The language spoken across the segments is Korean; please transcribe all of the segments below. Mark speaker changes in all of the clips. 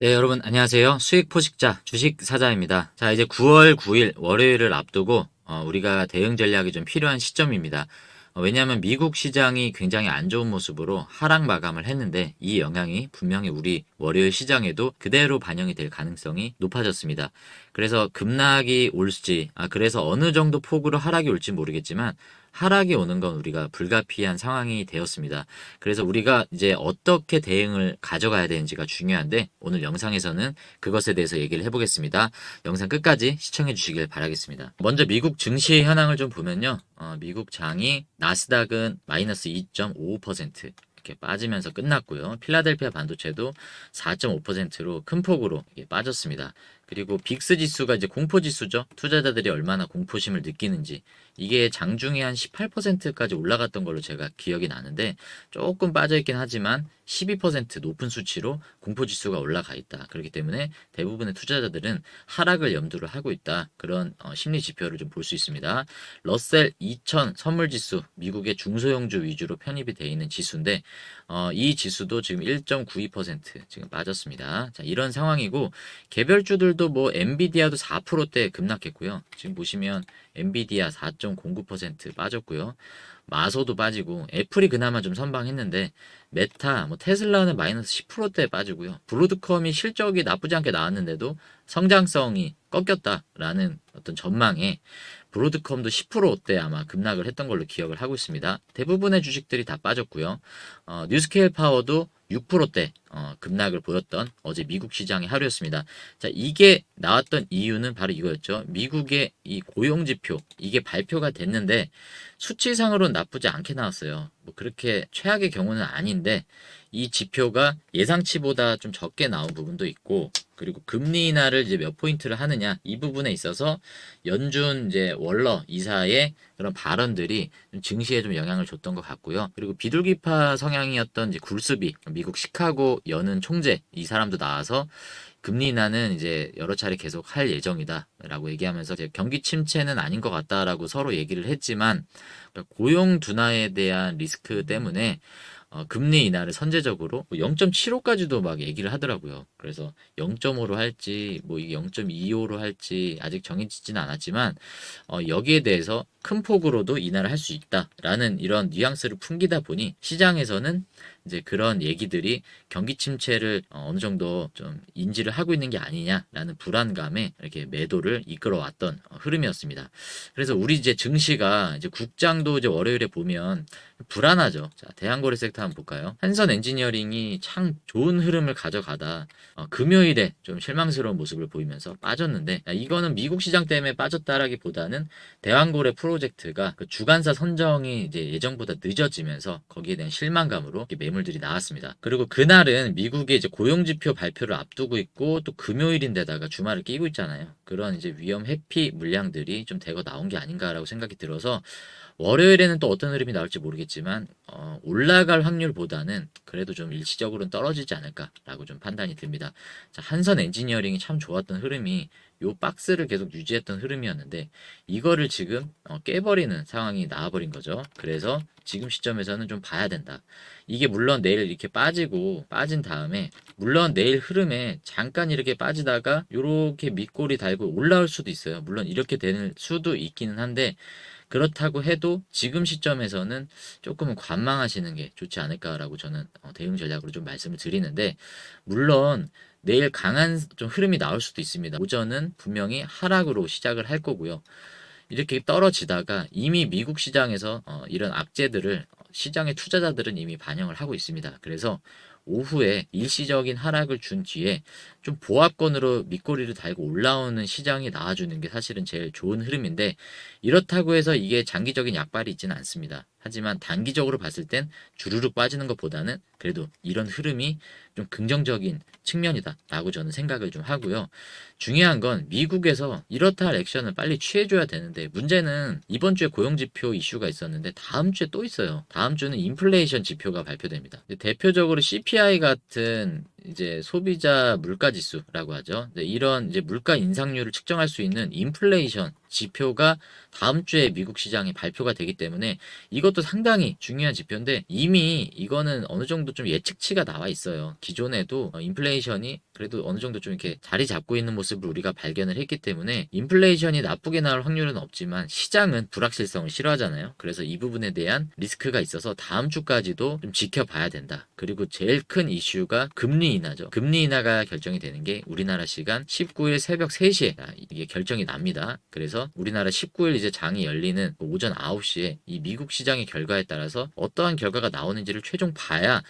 Speaker 1: 네, 여러분 안녕하세요. 수익 포식자 주식 사자입니다. 자, 이제 9월 9일 월요일을 앞두고 우리가 대응 전략이 좀 필요한 시점입니다. 왜냐하면 미국 시장이 굉장히 안 좋은 모습으로 하락 마감을 했는데 이 영향이 분명히 우리 월요일 시장에도 그대로 반영이 될 가능성이 높아졌습니다. 그래서 급락이 올지, 그래서 어느 정도 폭으로 하락이 올지 모르겠지만 하락이 오는 건 우리가 불가피한 상황이 되었습니다. 그래서 우리가 이제 어떻게 대응을 가져가야 되는지가 중요한데 오늘 영상에서는 그것에 대해서 얘기를 해보겠습니다. 영상 끝까지 시청해 주시길 바라겠습니다. 먼저 미국 증시 현황을 좀 보면요. 미국 장이 나스닥은 마이너스 2.55% 이렇게 빠지면서 끝났고요. 필라델피아 반도체도 4.5%로 큰 폭으로 빠졌습니다. 그리고 빅스 지수가 이제 공포 지수죠. 투자자들이 얼마나 공포심을 느끼는지 이게 장중에 한 18%까지 올라갔던 걸로 제가 기억이 나는데 조금 빠져있긴 하지만 12% 높은 수치로 공포지수가 올라가 있다. 그렇기 때문에 대부분의 투자자들은 하락을 염두를 하고 있다. 그런 심리 지표를 좀 볼 수 있습니다. 러셀 2000 선물지수, 미국의 중소형주 위주로 편입이 되어 있는 지수인데 이 지수도 지금 1.92% 지금 빠졌습니다. 자, 이런 상황이고 개별주들도 뭐 엔비디아도 4%대 급락했고요. 지금 보시면 엔비디아 4.09% 빠졌고요. 마소도 빠지고 애플이 그나마 좀 선방했는데 메타, 뭐 테슬라는 마이너스 10%대 빠지고요. 브로드컴이 실적이 나쁘지 않게 나왔는데도 성장성이 꺾였다라는 어떤 전망에 브로드컴도 10%대 아마 급락을 했던 걸로 기억을 하고 있습니다. 대부분의 주식들이 다 빠졌고요. 뉴스케일 파워도 6%대 급락을 보였던 어제 미국 시장의 하루였습니다. 자, 이게 나왔던 이유는 바로 이거였죠. 미국의 이 고용지표 이게 발표가 됐는데 수치상으로는 나쁘지 않게 나왔어요. 뭐 그렇게 최악의 경우는 아닌데 이 지표가 예상치보다 좀 적게 나온 부분도 있고 그리고 금리 인하를 이제 몇 포인트를 하느냐 이 부분에 있어서 연준 이제 월러 이사의 그런 발언들이 좀 증시에 좀 영향을 줬던 것 같고요. 그리고 비둘기파 성향이었던 이제 굴스비 미국 시카고 연은 총재 이 사람도 나와서 금리 인하는 이제 여러 차례 계속 할 예정이다라고 얘기하면서 이제 경기 침체는 아닌 것 같다라고 서로 얘기를 했지만 고용 둔화에 대한 리스크 때문에 금리 인하를 선제적으로 0.75까지도 막 얘기를 하더라고요. 그래서 0.5로 할지 뭐 이게 0.25로 할지 아직 정해지지는 않았지만 여기에 대해서 큰 폭으로도 인하를 할 수 있다라는 이런 뉘앙스를 풍기다 보니 시장에서는 이제 그런 얘기들이 경기 침체를 어느 정도 좀 인지를 하고 있는 게 아니냐라는 불안감에 이렇게 매도를 이끌어왔던 흐름이었습니다. 그래서 우리 이제 증시가 이제 국장도 이제 월요일에 보면 불안하죠. 자, 대한거래 섹터 한번 볼까요? 한선 엔지니어링이 참 좋은 흐름을 가져가다 금요일에 좀 실망스러운 모습을 보이면서 빠졌는데 이거는 미국 시장 때문에 빠졌다라기보다는 대한거래 프로젝트가 그 주간사 선정이 이제 예정보다 늦어지면서 거기에 대한 실망감으로 매물들이 나왔습니다. 그리고 그날은 미국의 이제 고용지표 발표를 앞두고 있고 또 금요일인데다가 주말을 끼고 있잖아요. 그런 이제 위험 회피 물량들이 좀 대거 나온 게 아닌가라고 생각이 들어서 월요일에는 또 어떤 흐름이 나올지 모르겠지만 올라갈 확률보다는 그래도 좀 일시적으로는 떨어지지 않을까라고 좀 판단이 듭니다. 자, 한선 엔지니어링이 참 좋았던 흐름이 요 박스를 계속 유지했던 흐름이었는데 이거를 지금 깨버리는 상황이 나와버린 거죠. 그래서 지금 시점에서는 좀 봐야 된다. 이게 물론 내일 이렇게 빠지고 빠진 다음에 물론 내일 흐름에 잠깐 이렇게 빠지다가 이렇게 밑골이 달고 올라올 수도 있어요. 물론 이렇게 되는 수도 있기는 한데 그렇다고 해도 지금 시점에서는 조금은 관망하시는 게 좋지 않을까라고 저는 대응 전략으로 좀 말씀을 드리는데 물론 내일 강한 좀 흐름이 나올 수도 있습니다. 오전은 분명히 하락으로 시작을 할 거고요. 이렇게 떨어지다가 이미 미국 시장에서 이런 악재들을 시장의 투자자들은 이미 반영을 하고 있습니다. 그래서 오후에 일시적인 하락을 준 뒤에 좀 보합권으로 밑꼬리를 달고 올라오는 시장이 나와주는 게 사실은 제일 좋은 흐름인데 이렇다고 해서 이게 장기적인 약발이 있지는 않습니다. 하지만 단기적으로 봤을 땐 주르륵 빠지는 것보다는 그래도 이런 흐름이 좀 긍정적인 측면이다라고 저는 생각을 좀 하고요. 중요한 건 미국에서 이렇다 할 액션을 빨리 취해줘야 되는데 문제는 이번 주에 고용지표 이슈가 있었는데 다음 주에 또 있어요. 다음 주는 인플레이션 지표가 발표됩니다. 대표적으로 CPI 같은 이제 소비자 물가 지수라고 하죠. 이런 이제 물가 인상률을 측정할 수 있는 인플레이션 지표가 다음 주에 미국 시장에 발표가 되기 때문에 이것도 상당히 중요한 지표인데 이미 이거는 어느 정도 좀 예측치가 나와 있어요. 기존에도 인플레이션이 그래도 어느 정도 좀 이렇게 자리 잡고 있는 모습을 우리가 발견을 했기 때문에 인플레이션이 나쁘게 나올 확률은 없지만 시장은 불확실성을 싫어하잖아요. 그래서 이 부분에 대한 리스크가 있어서 다음 주까지도 좀 지켜봐야 된다. 그리고 제일 큰 이슈가 금리 인하죠. 금리 인하가 결정이 되는 게 우리나라 시간 19일 새벽 3시에 이게 결정이 납니다. 그래서 우리나라 19일 이제 장이 열리는 오전 9시에 이 미국 시장의 결과에 따라서 어떠한 결과가 나오는지를 최종 봐야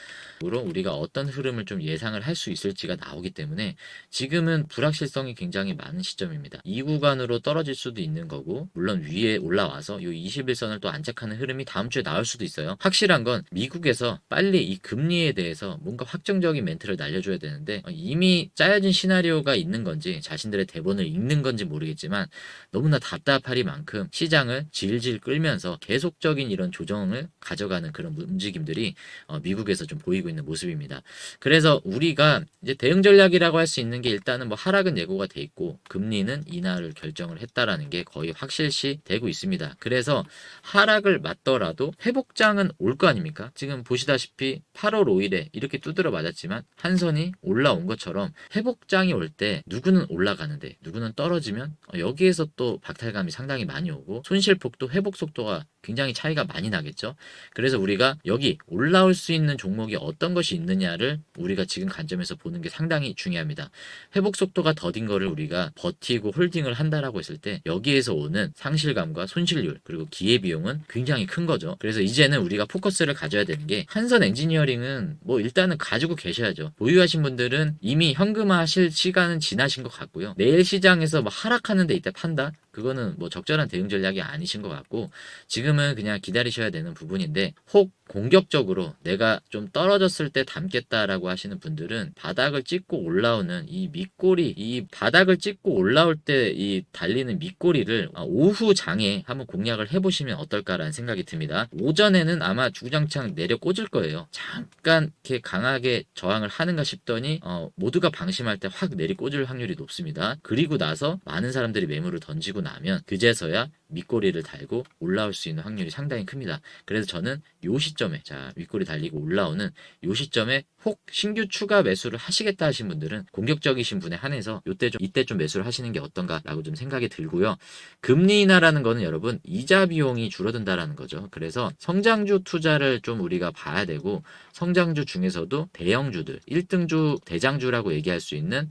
Speaker 1: 우리가 어떤 흐름을 좀 예상을 할 수 있을지가 나오기 때문에 지금은 불확실성이 굉장히 많은 시점입니다. 이 구간으로 떨어질 수도 있는 거고 물론 위에 올라와서 이 21선을 또 안착하는 흐름이 다음 주에 나올 수도 있어요. 확실한 건 미국에서 빨리 이 금리에 대해서 뭔가 확정적인 멘트를 날려줘야 되는데 이미 짜여진 시나리오가 있는 건지 자신들의 대본을 읽는 건지 모르겠지만 너무나 답답하리만큼 시장을 질질 끌면서 계속적인 이런 조정을 가져가는 그런 움직임들이 미국에서 좀 보이고 있는 모습입니다. 그래서 우리가 이제 대응 전략이라고 할 수 있는 게 일단은 뭐 하락은 예고가 돼 있고 금리는 인하를 결정을 했다라는 게 거의 확실시 되고 있습니다. 그래서 하락을 맞더라도 회복장은 올 거 아닙니까? 지금 보시다시피 8월 5일에 이렇게 두드려 맞았지만 한선이 올라온 것처럼 회복장이 올 때 누구는 올라가는데 누구는 떨어지면 여기에서 또 박탈감이 상당히 많이 오고 손실폭도 회복 속도가 굉장히 차이가 많이 나겠죠. 그래서 우리가 여기 올라올 수 있는 종목이 어떤 것이 있느냐를 우리가 지금 관점에서 보는 게 상당히 중요합니다. 회복 속도가 더딘 거를 우리가 버티고 홀딩을 한다라고 했을 때 여기에서 오는 상실감과 손실률 그리고 기회비용은 굉장히 큰 거죠. 그래서 이제는 우리가 포커스를 가져야 되는 게 한선 엔지니어링은 뭐 일단은 가지고 계셔야죠. 보유하신 분들은 이미 현금화하실 시간은 지나신 것 같고요. 내일 시장에서 뭐 하락하는데 이때 판다? 그거는 뭐 적절한 대응 전략이 아니신 것 같고 지금은 그냥 기다리셔야 되는 부분인데 혹 공격적으로 내가 좀 떨어졌을 때 담겠다라고 하시는 분들은 바닥을 찍고 올라오는 이 밑꼬리 이 바닥을 찍고 올라올 때 이 달리는 밑꼬리를 오후 장에 한번 공략을 해보시면 어떨까라는 생각이 듭니다. 오전에는 아마 주구장창 내려 꽂을 거예요. 잠깐 이렇게 강하게 저항을 하는가 싶더니 모두가 방심할 때 확 내리 꽂을 확률이 높습니다. 그리고 나서 많은 사람들이 매물을 던지고 나면 그제서야 밑꼬리를 달고 올라올 수 있는 확률이 상당히 큽니다. 그래서 저는 요 시점에 자 윗꼬리 달리고 올라오는 요 시점에 혹 신규 추가 매수를 하시겠다 하신 분들은 공격적이신 분에 한해서 이때 좀 매수를 하시는 게 어떤가라고 좀 생각이 들고요. 금리 인하라는 거는 여러분 이자 비용이 줄어든다라는 거죠. 그래서 성장주 투자를 좀 우리가 봐야 되고 성장주 중에서도 대형주들 1등주 대장주라고 얘기할 수 있는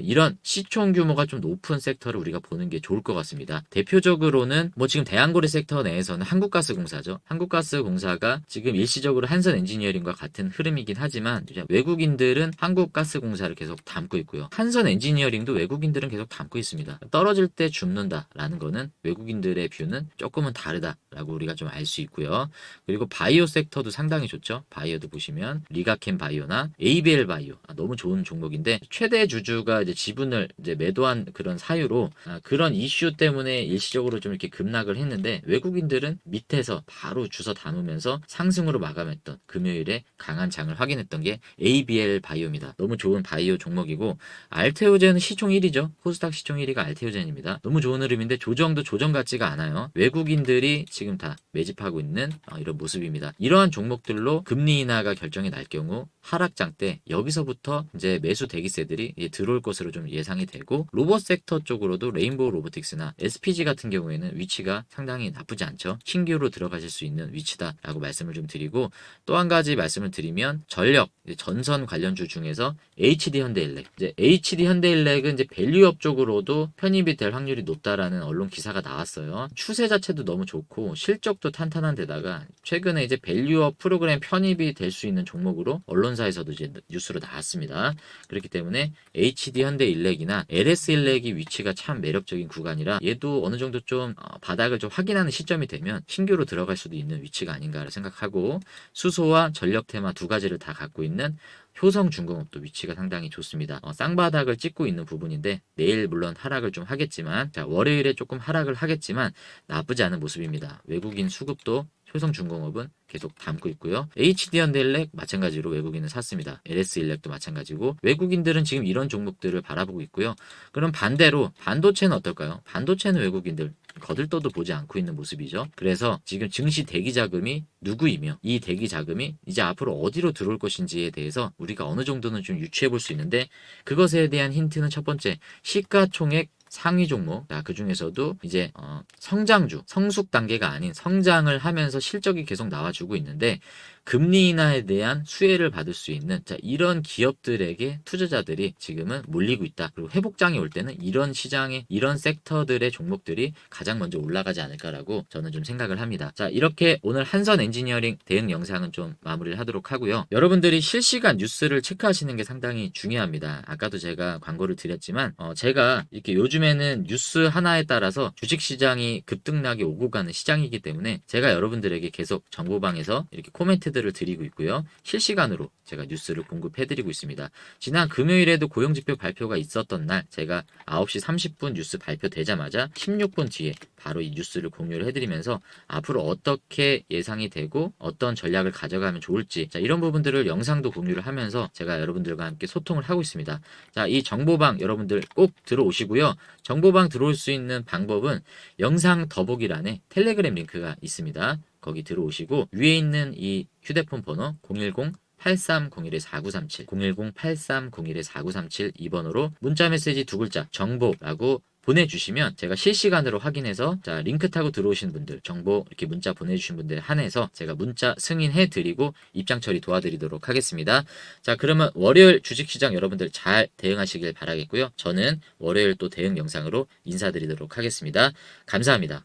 Speaker 1: 이런 시총 규모가 좀 높은 섹터를 우리가 보는 게 좋을 것 같습니다. 대표적으로는 뭐 지금 대한고리 섹터 내에서는 한국가스공사죠. 한국가스공사가 지금 일시적으로 한선 엔지니어링과 같은 흐름이긴 하지만 외국인들은 한국가스공사를 계속 담고 있고요. 한선 엔지니어링도 외국인들은 계속 담고 있습니다. 떨어질 때 죽는다라는 거는 외국인들의 뷰는 조금은 다르다라고 우리가 좀 알 수 있고요. 그리고 바이오 섹터도 상당히 좋죠. 바이오도 보시면 리가켄 바이오나 ABL 바이오 너무 좋은 종목인데 최대 주주가 이제 지분을 이제 매도한 그런 사유로 그런 이슈 때문에 일시적으로 좀 이렇게 급락을 했는데 외국인들은 밑에서 바로 주워 담으면서 상승으로 마감했던 금요일에 강한 장을 확인했던 게 ABL 바이오입니다. 너무 좋은 바이오 종목이고 알테오젠은 시총 1위죠. 코스닥 시총 1위가 알테오젠입니다. 너무 좋은 흐름인데 조정도 조정 같지가 않아요. 외국인들이 지금 다 매집하고 있는 이런 모습입니다. 이러한 종목들로 금리 인하가 결정이 날 경우 하락장 때 여기서부터 이제 매수 대기세들이 이제 들어올 것으로 좀 예상이 되고 로봇 섹터 쪽으로도 레인보우 로보틱스나 SPG 같은 경우에는 위치가 상당히 나쁘지 않죠. 신규로 들어가실 수 있는 위치다라고 말씀을 좀 드리고 또 한 가지 말씀을 드리면 전력 전선 관련주 중에서 HD 현대일렉 이제 HD 현대일렉은 이제 밸류업 쪽으로도 편입이 될 확률이 높다라는 언론 기사가 나왔어요. 추세 자체도 너무 좋고 실적도 탄탄한 데다가 최근에 이제 밸류업 프로그램 편입이 될 수 있는 종목으로 언론사에서도 이제 뉴스로 나왔습니다. 그렇기 때문에 HD 현대일렉이나 LS일렉이 위치가 참 매력적인 구간이라 얘도 어느 정도 좀 바닥을 좀 확인하는 시점이 되면 신규로 들어갈 수도 있는 위치가 아닌가를 생각하고 수소와 전력 테마 두 가지를 다 갖고 있는 효성중공업도 위치가 상당히 좋습니다. 쌍바닥을 찍고 있는 부분인데 내일 물론 하락을 좀 하겠지만 월요일에 조금 하락을 하겠지만 나쁘지 않은 모습입니다. 외국인 수급도 효성중공업은 계속 담고 있고요. HD현대일렉 마찬가지로 외국인은 샀습니다. LS일렉도 마찬가지고 외국인들은 지금 이런 종목들을 바라보고 있고요. 그럼 반대로 반도체는 어떨까요? 반도체는 외국인들 거들떠도 보지 않고 있는 모습이죠. 그래서 지금 증시 대기 자금이 누구이며 이 대기 자금이 이제 앞으로 어디로 들어올 것인지에 대해서 우리가 어느 정도는 좀 유추해 볼 수 있는데, 그것에 대한 힌트는 첫 번째, 시가총액 상위 종목. 자, 그 중에서도 이제 성장주, 성숙 단계가 아닌 성장을 하면서 실적이 계속 나와주고 있는데, 금리 인하에 대한 수혜를 받을 수 있는, 자, 이런 기업들에게 투자자들이 지금은 몰리고 있다. 그리고 회복장이 올 때는 이런 시장에, 이런 섹터들의 종목들이 가장 먼저 올라가지 않을까라고 저는 좀 생각을 합니다. 자, 이렇게 오늘 한선 엔지니어링 대응 영상은 좀 마무리를 하도록 하고요. 여러분들이 실시간 뉴스를 체크하시는 게 상당히 중요합니다. 아까도 제가 광고를 드렸지만 제가 이렇게 요즘에는 뉴스 하나에 따라서 주식시장이 급등락이 오고 가는 시장이기 때문에 제가 여러분들에게 계속 정보방에서 이렇게 코멘트들을 드리고 있고요. 실시간으로 제가 뉴스를 공급해드리고 있습니다. 지난 금요일에도 고용지표 발표가 있었던 날 제가 9시 30분 뉴스 발표되자마자 16분 뒤에 바로 이 뉴스를 공유를 해드리면서 앞으로 어떻게 예상이 되고 어떤 전략을 가져가면 좋을지, 자, 이런 부분들을 영상도 공유를 하면서 제가 여러분들과 함께 소통을 하고 있습니다. 자, 이 정보방 여러분들 꼭 들어오시고요. 정보방 들어올 수 있는 방법은 영상 더보기란에 텔레그램 링크가 있습니다. 거기 들어오시고 위에 있는 이 휴대폰 번호 010-8301-4937, 010-8301-4937 이 번호로 문자 메시지 두 글자 정보라고 보내주시면 제가 실시간으로 확인해서, 자, 링크 타고 들어오신 분들, 정보 이렇게 문자 보내주신 분들 한해서 제가 문자 승인해 드리고 입장 처리 도와드리도록 하겠습니다. 자, 그러면 월요일 주식시장 여러분들 잘 대응하시길 바라겠고요. 저는 월요일 또 대응 영상으로 인사드리도록 하겠습니다. 감사합니다.